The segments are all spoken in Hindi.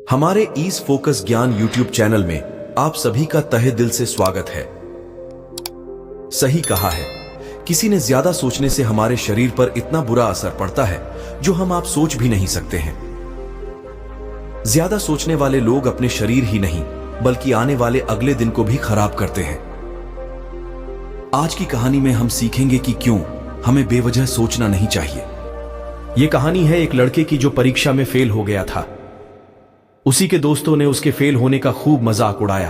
हमारे ईज फोकस ज्ञान यूट्यूब चैनल में आप सभी का तहे दिल से स्वागत है। सही कहा है, किसी ने ज्यादा सोचने से हमारे शरीर पर इतना बुरा असर पड़ता है जो हम आप सोच भी नहीं सकते हैं। ज्यादा सोचने वाले लोग अपने शरीर ही नहीं बल्कि आने वाले अगले दिन को भी खराब करते हैं। आज की कहानी में हम सीखेंगे कि क्यों हमें बेवजह सोचना नहीं चाहिए। यह कहानी है एक लड़के की जो परीक्षा में फेल हो गया था। उसी के दोस्तों ने उसके फेल होने का खूब मजाक उड़ाया।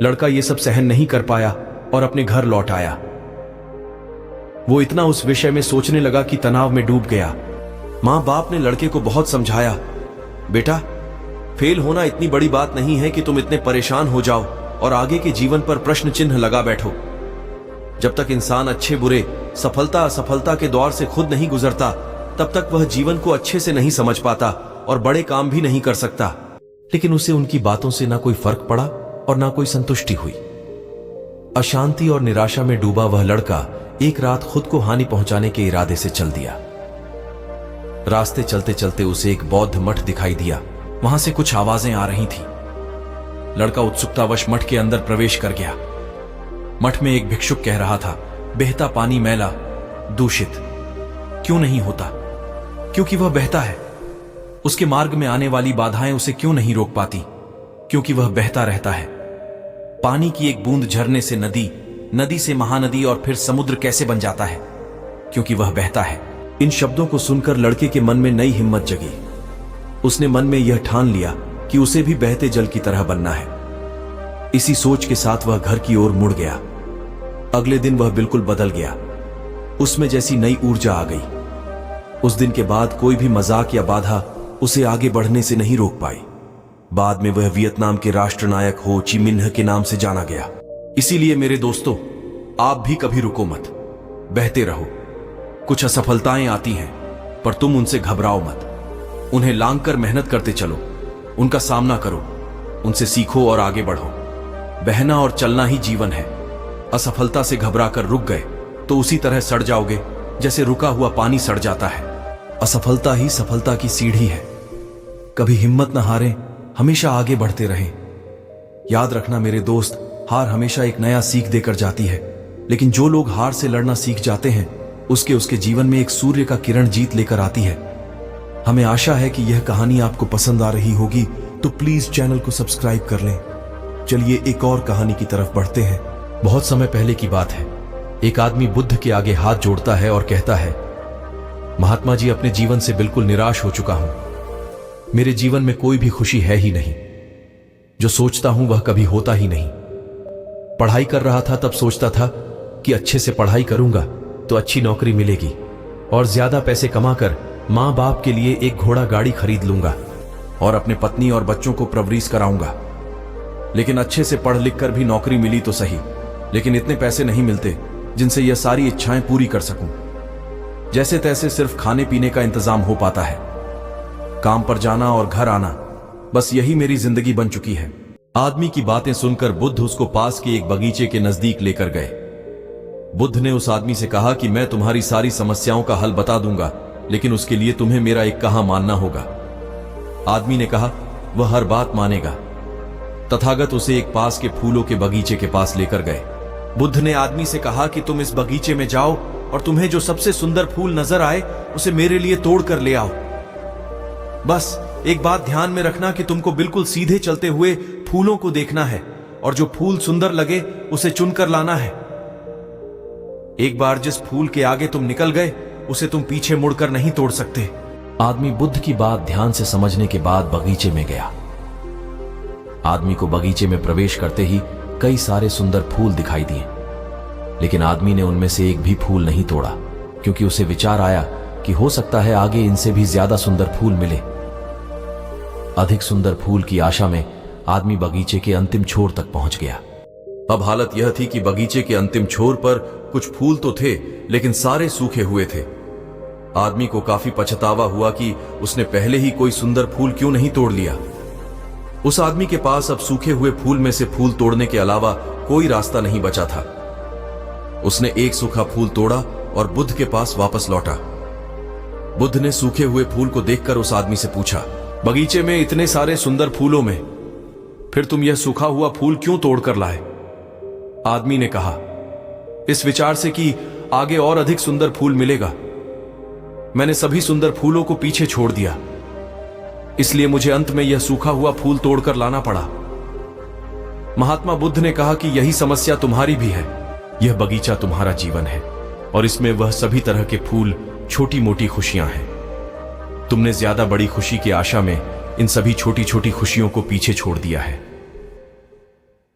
लड़का यह सब सहन नहीं कर पाया और अपने घर लौट आया। वो इतना उस विषय में सोचने लगा कि तनाव में डूब गया। मां बाप ने लड़के को बहुत समझाया, बेटा फेल होना इतनी बड़ी बात नहीं है कि तुम इतने परेशान हो जाओ और आगे के जीवन पर प्रश्न चिन्ह लगा बैठो। जब तक इंसान अच्छे बुरे, सफलता असफलता के दौर से खुद नहीं गुजरता तब तक वह जीवन को अच्छे से नहीं समझ पाता और बड़े काम भी नहीं कर सकता। लेकिन उसे उनकी बातों से ना कोई फर्क पड़ा और ना कोई संतुष्टि हुई। अशांति और निराशा में डूबा वह लड़का एक रात खुद को हानि पहुंचाने के इरादे से चल दिया। रास्ते चलते चलते उसे एक बौद्ध मठ दिखाई दिया। वहां से कुछ आवाजें आ रही थी। लड़का उत्सुकतावश मठ के अंदर प्रवेश कर गया। मठ में एक भिक्षुक कह रहा था, बहता पानी मैला, दूषित क्यों नहीं होता? क्योंकि वह बहता है। उसके मार्ग में आने वाली बाधाएं उसे क्यों नहीं रोक पाती? क्योंकि वह बहता रहता है। पानी की एक बूंद झरने से नदी, नदी से महानदी और फिर समुद्र कैसे बन जाता है? क्योंकि वह बहता है। इन शब्दों को सुनकर लड़के के मन में नई हिम्मत जगी। उसने मन में यह ठान लिया कि उसे भी बहते जल की तरह बनना है। इसी सोच के साथ वह घर की ओर मुड़ गया। अगले दिन वह बिल्कुल बदल गया। उसमें जैसी नई ऊर्जा आ गई। उस दिन के बाद कोई भी मजाक या बाधा उसे आगे बढ़ने से नहीं रोक पाई। बाद में वह वियतनाम के राष्ट्रनायक हो ची मिन्ह के नाम से जाना गया। इसीलिए मेरे दोस्तों, आप भी कभी रुको मत, बहते रहो। कुछ असफलताएं आती हैं पर तुम उनसे घबराओ मत। उन्हें लांघकर मेहनत करते चलो, उनका सामना करो, उनसे सीखो और आगे बढ़ो। बहना और चलना ही जीवन है। असफलता से घबराकर रुक गए तो उसी तरह सड़ जाओगे जैसे रुका हुआ पानी सड़ जाता है। असफलता ही सफलता की सीढ़ी है। कभी हिम्मत न हारें, हमेशा आगे बढ़ते रहें। याद रखना मेरे दोस्त, हार हमेशा एक नया सीख देकर जाती है। लेकिन जो लोग हार से लड़ना सीख जाते हैं उसके जीवन में एक सूर्य का किरण जीत लेकर आती है। हमें आशा है कि यह कहानी आपको पसंद आ रही होगी, तो प्लीज चैनल को सब्सक्राइब कर लें। चलिए एक और कहानी की तरफ बढ़ते हैं। बहुत समय पहले की बात है। एक आदमी बुद्ध के आगे हाथ जोड़ता है और कहता है, महात्मा जी, अपने जीवन से बिल्कुल निराश हो चुका हूं। मेरे जीवन में कोई भी खुशी है ही नहीं। जो सोचता हूं वह कभी होता ही नहीं। पढ़ाई कर रहा था तब सोचता था कि अच्छे से पढ़ाई करूंगा तो अच्छी नौकरी मिलेगी और ज्यादा पैसे कमाकर मां बाप के लिए एक घोड़ा गाड़ी खरीद लूंगा और अपने पत्नी और बच्चों को परवरिश कराऊंगा। लेकिन अच्छे से पढ़ लिख कर भी नौकरी मिली तो सही, लेकिन इतने पैसे नहीं मिलते जिनसे यह सारी इच्छाएं पूरी कर सकूं। जैसे तैसे सिर्फ खाने पीने का इंतजाम हो पाता है। काम पर जाना और घर आना, बस यही मेरी जिंदगी बन चुकी है। आदमी की बातें सुनकर बुद्ध उसको पास के एक बगीचे के नजदीक लेकर गए। बुद्ध ने उस आदमी से कहा कि मैं तुम्हारी सारी समस्याओं का हल बता दूंगा, लेकिन उसके लिए तुम्हें मेरा एक कहा मानना होगा। आदमी ने कहा वह हर बात मानेगा। तथागत उसे एक पास के फूलों के बगीचे के पास लेकर गए। बुद्ध ने आदमी से कहा कि तुम इस बगीचे में जाओ और तुम्हें जो सबसे सुंदर फूल नजर आए उसे मेरे लिए तोड़ कर ले आओ। बस एक बात ध्यान में रखना कि तुमको बिल्कुल सीधे चलते हुए फूलों को देखना है और जो फूल सुंदर लगे उसे चुनकर लाना है। एक बार जिस फूल के आगे तुम निकल गए उसे तुम पीछे मुड़कर नहीं तोड़ सकते। आदमी बुद्ध की बात ध्यान से समझने के बाद बगीचे में गया। आदमी को बगीचे में प्रवेश करते ही कई सारे सुंदर फूल दिखाई दिए, लेकिन आदमी ने उनमें से एक भी फूल नहीं तोड़ा, क्योंकि उसे विचार आया कि हो सकता है आगे इनसे भी ज्यादा सुंदर फूल मिले। अधिक सुंदर फूल की आशा में आदमी बगीचे के अंतिम छोर तक पहुंच गया। अब हालत यह थी कि बगीचे के अंतिम छोर पर कुछ फूल तो थे, लेकिन सारे सूखे हुए थे। आदमी को काफी पछतावा हुआ कि उसने पहले ही कोई सुंदर फूल क्यों नहीं तोड़ लिया। उस आदमी के पास अब सूखे हुए फूल में से फूल तोड़ने के अलावा कोई रास्ता नहीं बचा था। उसने एक सूखा फूल तोड़ा और बुद्ध के पास वापस लौटा। बुद्ध ने सूखे हुए फूल को देखकर उस आदमी से पूछा, बगीचे में इतने सारे सुंदर फूलों में फिर तुम यह सूखा हुआ फूल क्यों तोड़कर लाए? आदमी ने कहा, इस विचार से कि आगे और अधिक सुंदर फूल मिलेगा। मैंने सभी सुंदर फूलों को पीछे छोड़ दिया, इसलिए मुझे अंत में यह सूखा हुआ फूल तोड़कर लाना पड़ा। महात्मा बुद्ध ने कहा कि यही समस्या तुम्हारी भी है। यह बगीचा तुम्हारा जीवन है और इसमें वह सभी तरह के फूल, छोटी मोटी खुशियां हैं। तुमने ज्यादा बड़ी खुशी की आशा में इन सभी छोटी छोटी खुशियों को पीछे छोड़ दिया है।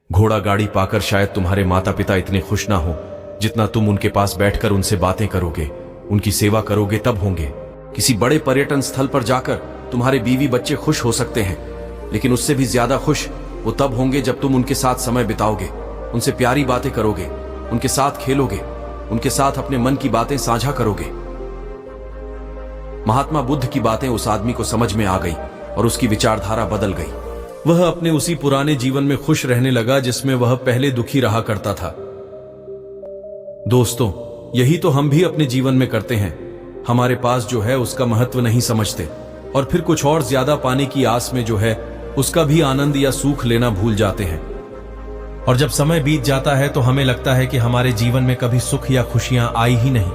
घोड़ा गाड़ी पाकर शायद तुम्हारे माता पिता इतने खुश ना हो जितना तुम उनके पास बैठकर उनसे बातें करोगे, उनकी सेवा करोगे तब होंगे। किसी बड़े पर्यटन स्थल पर जाकर तुम्हारे बीवी बच्चे खुश हो सकते हैं, लेकिन उससे भी ज्यादा खुश वो तब होंगे जब तुम उनके साथ समय बिताओगे, उनसे प्यारी बातें करोगे, उनके साथ खेलोगे, उनके साथ अपने मन की बातें साझा करोगे। महात्मा बुद्ध की बातें उस आदमी को समझ में आ गई और उसकी विचारधारा बदल गई। वह अपने उसी पुराने जीवन में खुश रहने लगा जिसमें वह पहले दुखी रहा करता था। दोस्तों, यही तो हम भी अपने जीवन में करते हैं। हमारे पास जो है उसका महत्व नहीं समझते और फिर कुछ और ज्यादा पाने की आस में जो है उसका भी आनंद या सुख लेना भूल जाते हैं। और जब समय बीत जाता है तो हमें लगता है कि हमारे जीवन में कभी सुख या खुशियां आई ही नहीं।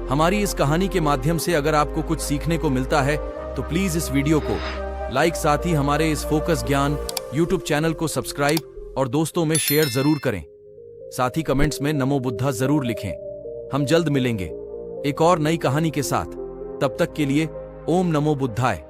हमारी इस कहानी के माध्यम से अगर आपको कुछ सीखने को मिलता है तो प्लीज इस वीडियो को लाइक, साथ ही हमारे इस फोकस ज्ञान यूट्यूब चैनल को सब्सक्राइब और दोस्तों में शेयर जरूर करें। साथ ही कमेंट्स में नमो बुद्धा जरूर लिखें। हम जल्द मिलेंगे एक और नई कहानी के साथ। तब तक के लिए ओम नमो बुद्धाय।